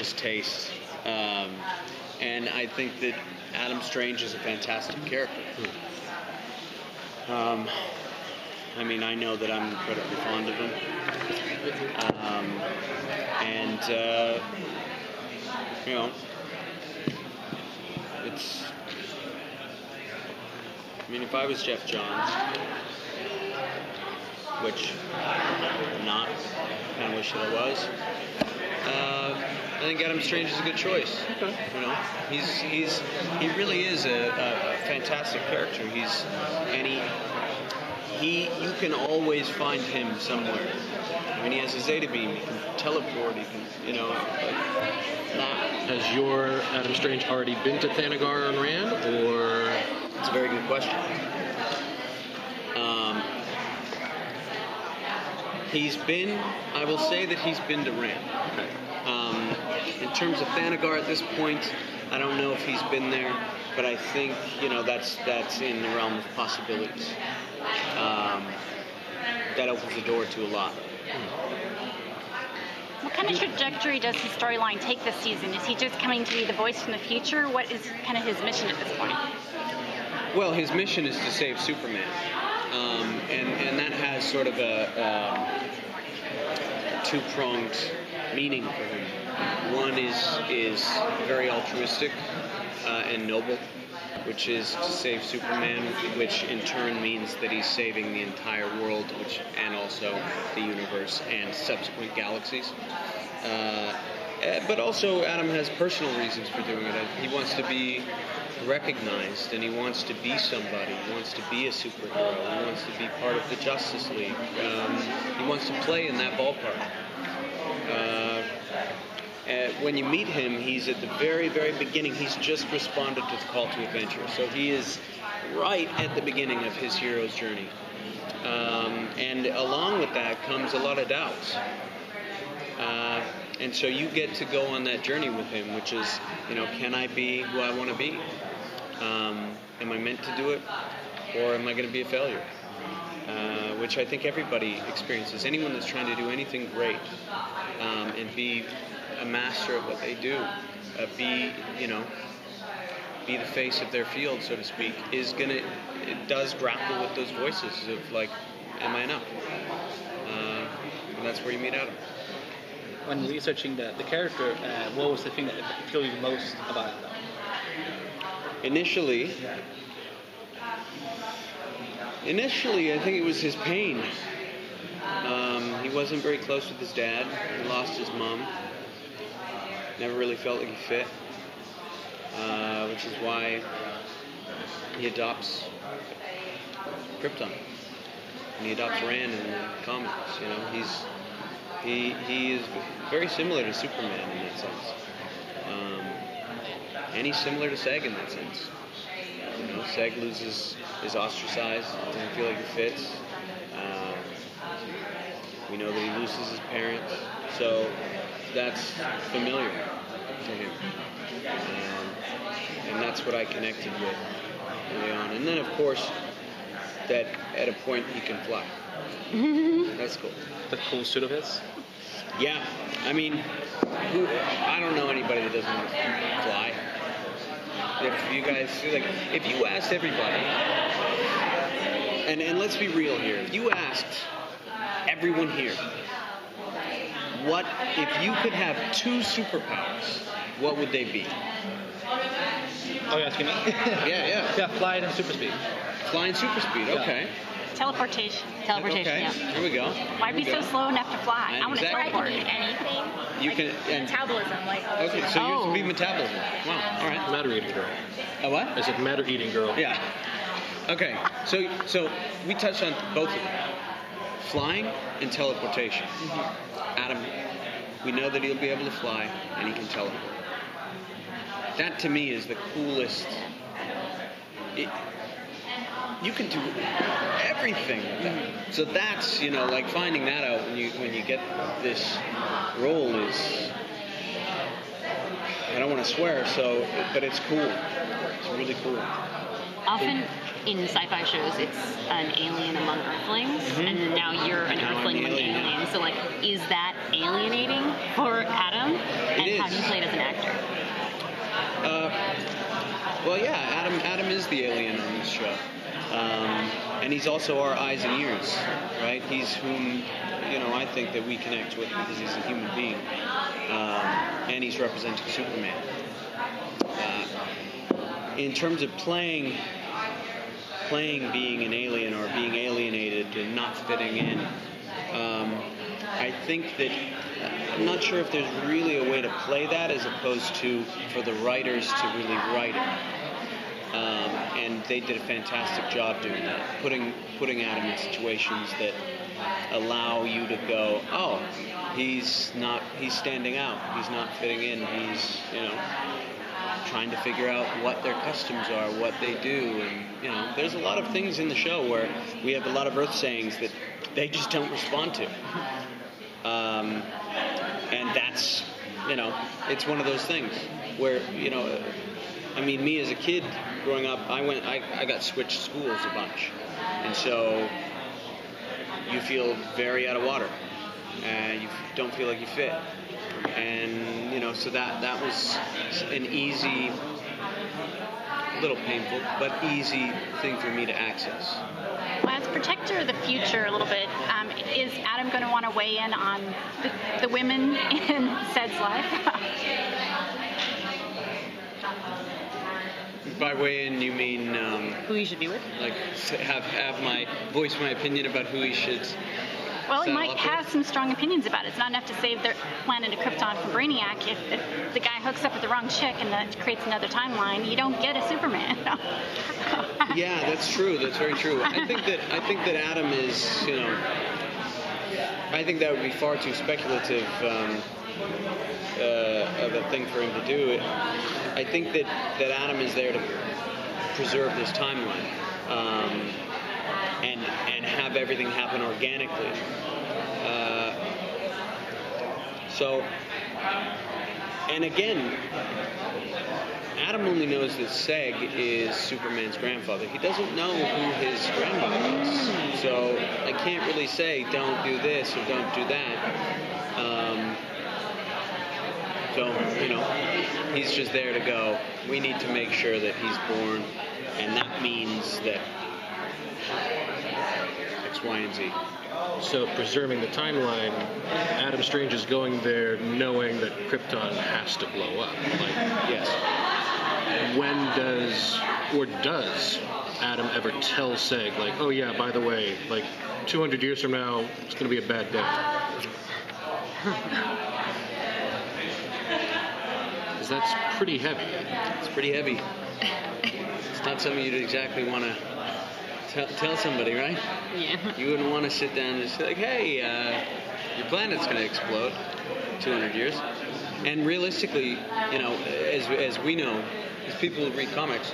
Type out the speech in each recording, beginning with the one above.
his taste. And I think that Adam Strange is a fantastic character. I mean, I know that I'm incredibly fond of him. You know, it's... I mean, if I was Jeff Johns, which I'm not, I kind of wish that I was, I think Adam Strange is a good choice. Okay. You know, he really is a fantastic character. You can always find him somewhere. I mean, he has a Zeta beam. He can teleport. He can, you know, Has your Adam Strange already been to Thanagar and Rand, or? It's a very good question. I will say that he's been to Rand. Okay. In terms of Thanagar at this point, I don't know if he's been there, but I think, you know, that's in the realm of possibilities. That opens the door to a lot. What kind of trajectory does his storyline take this season? Is he just coming to be the voice from the future? What is kind of his mission at this point? Well, his mission is to save Superman. And that has sort of a two-pronged meaning for him. One is very altruistic and noble, which is to save Superman, which in turn means that he's saving the entire world, and also the universe and subsequent galaxies. But also, Adam has personal reasons for doing it. He wants to be recognized, and he wants to be somebody. He wants to be a superhero. He wants to be part of the Justice League. He wants to play in that ballpark. When you meet him, he's at the very, very beginning. He's just responded to the call to adventure. So he is right at the beginning of his hero's journey. And along with that comes a lot of doubts. And so you get to go on that journey with him, which is, you know, can I be who I want to be? Am I meant to do it? Or am I going to be a failure? Which I think everybody experiences. Anyone that's trying to do anything great and be a master of what they do, be the face of their field, so to speak, it does grapple with those voices of, like, am I enough? And that's where you meet Adam. When researching the character, what was the thing that appealed you the most about Adam? Initially, I think it was his pain. He wasn't very close with his dad. He lost his mom. Never really felt like he fit, which is why he adopts Krypton. And he adopts Rand in the comics. You know, he is very similar to Superman in that sense, and he's similar to Seg in that sense. You know, Seg is ostracized, doesn't feel like he fits. We know that he loses his parents, so that's familiar to him, and that's what I connected with early on. And then, of course, that at a point he can fly. That's cool. The cool suit of his? Yeah, I mean, I don't know anybody that doesn't want to fly. If you guys, like, if you asked everybody, and let's be real here, if you asked everyone here, what if you could have two superpowers, what would they be? Oh, you're asking me? Yeah. Yeah, flying and super speed. Flying super speed, okay. Yeah. Teleportation, okay. Yeah. Here we go. Why be so slow enough to fly? I want to teleport. Anything. You can metabolism, like. Okay, so yours would be metabolism. Wow. All right. Matter eating girl. A what? I said matter eating girl. Yeah. Okay. So we touched on both of them. Flying and teleportation. Mm-hmm. Adam, we know that he'll be able to fly and he can teleport. That to me is the coolest. You can do everything with that. So that's, you know, like finding that out when you get this role is, I don't want to swear, but it's cool. It's really cool. Often in sci-fi shows, it's an alien among Earthlings, and then now you're an Earthling among aliens. So, like, is that alienating for Adam? And how do you play it as an actor? Well, yeah, Adam is the alien on this show. And he's also our eyes and ears, right? He's whom, I think that we connect with because he's a human being. And he's representing Superman. In terms of playing being an alien or being alienated and not fitting in, I think that I'm not sure if there's really a way to play that as opposed to for the writers to really write it. And they did a fantastic job doing that, putting Adam in situations that allow you to go, oh, he's standing out, he's not fitting in, he's, trying to figure out what their customs are, what they do, and, there's a lot of things in the show where we have a lot of Earth sayings that they just don't respond to. And that's, it's one of those things where, me as a kid growing up, I got switched schools a bunch. And so you feel very out of water. And you don't feel like you fit. And, so that was an easy, little painful, but easy thing for me to access. Well, as protector of the future a little bit, is Adam going to want to weigh in on the women in Sed's life? By weigh in, you mean... who he should be with? Like, have my opinion about who he should... Well, he might have some strong opinions about it. It's not enough to save their planet of Krypton from Brainiac. If the guy hooks up with the wrong chick and that creates another timeline, you don't get a Superman. Yeah, that's true. That's very true. I think that Adam is, I think that would be far too speculative of a thing for him to do. I think that Adam is there to preserve this timeline. And have everything happen organically. And again, Adam only knows that Seg is Superman's grandfather. He doesn't know who his grandmother is. So I can't really say, don't do this or don't do that. He's just there to go, we need to make sure that he's born, and that means that X, Y, and Z. So preserving the timeline, Adam Strange is going there knowing that Krypton has to blow up. Yes. When does Adam ever tell Seg, oh yeah, by the way, 200 years from now, it's going to be a bad day? Because that's pretty heavy. It's pretty heavy. It's not something you'd exactly want to tell somebody, right? Yeah. You wouldn't want to sit down and say, hey, your planet's going to explode 200 years. And realistically, as we know, as people who read comics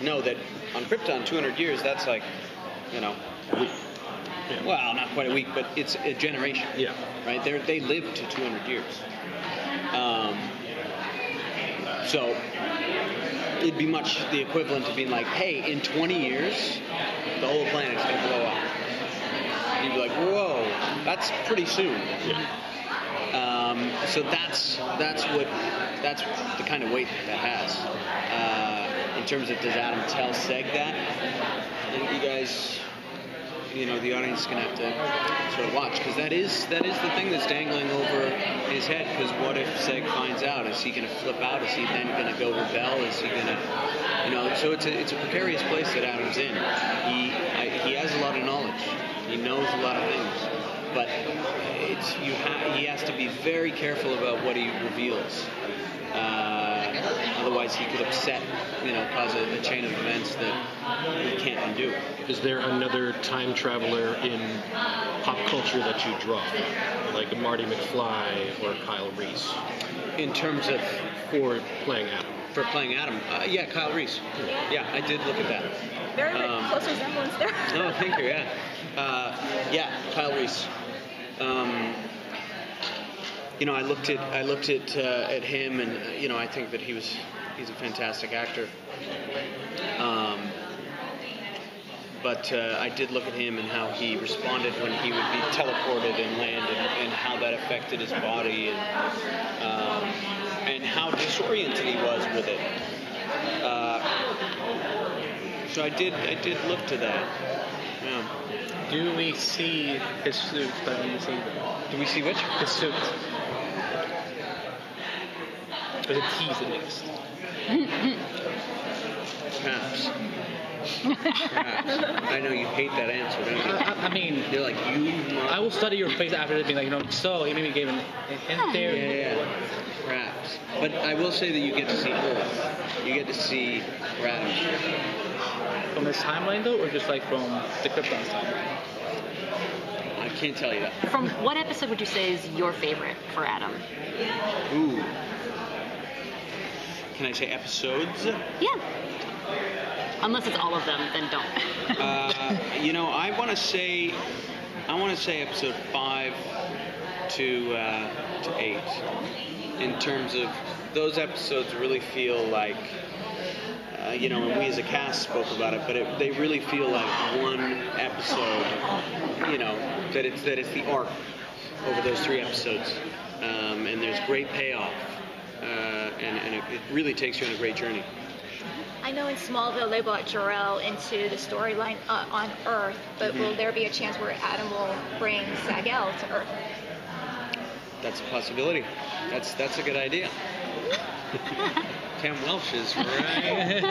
know that on Krypton, 200 years, that's a week. Yeah. Well, not quite a week, but it's a generation. Yeah. Right? They live to 200 years. So it'd be much the equivalent of being like, hey, in 20 years, the whole planet's going to blow up. And you'd be like, whoa, that's pretty soon. Yeah. So that's the kind of weight that has. In terms of, does Adam tell Seg that? I think you guys, the audience is going to have to sort of watch, because that is the thing that's dangling over his head. Because what if Seg finds out? Is he going to flip out? Is he then going to go rebel? Is he going to, So it's a precarious place that Adam's in. He has a lot of knowledge. He knows a lot of things, but he has to be very careful about what he reveals. Otherwise, he could upset, cause a chain of events that he can't undo. Is there another time traveler in pop culture that you draw from, like Marty McFly or Kyle Reese? In terms of for playing Adam. For playing Adam, yeah, Kyle Reese. Yeah, I did look at that. Very close resemblance there. Oh, thank you. Yeah, Kyle Reese. I looked at him, and I think that he's a fantastic actor. But I did look at him and how he responded when he would be teleported and land, and how that affected his body, and how disoriented he was with it. So I did look to that. Yeah. Do we see his suit by the scene? Do we see which? His suit. Or the tease at least. Perhaps. I know you hate that answer, don't you? I mean, you're like, you. I will study your face after this, being like, so he maybe gave an hint there. Yeah. Perhaps. But I will say that you get to see Earth. You get to see Adam. From his timeline, though, or just like from the Krypton's timeline? I can't tell you that. From what episode would you say is your favorite for Adam? Ooh. Can I say episodes? Yeah. Unless it's all of them, then don't. I want to say episode 5 to 8. In terms of those episodes, really feel like, and we as a cast spoke about it, but they really feel like one episode. That it's the arc over those 3 episodes, and there's great payoff, and it really takes you on a great journey. I know in Smallville they brought Jor-El into the storyline on Earth, but will there be a chance where Adam will bring Seg-El to Earth? That's a possibility. That's a good idea. Cam Welsh is right.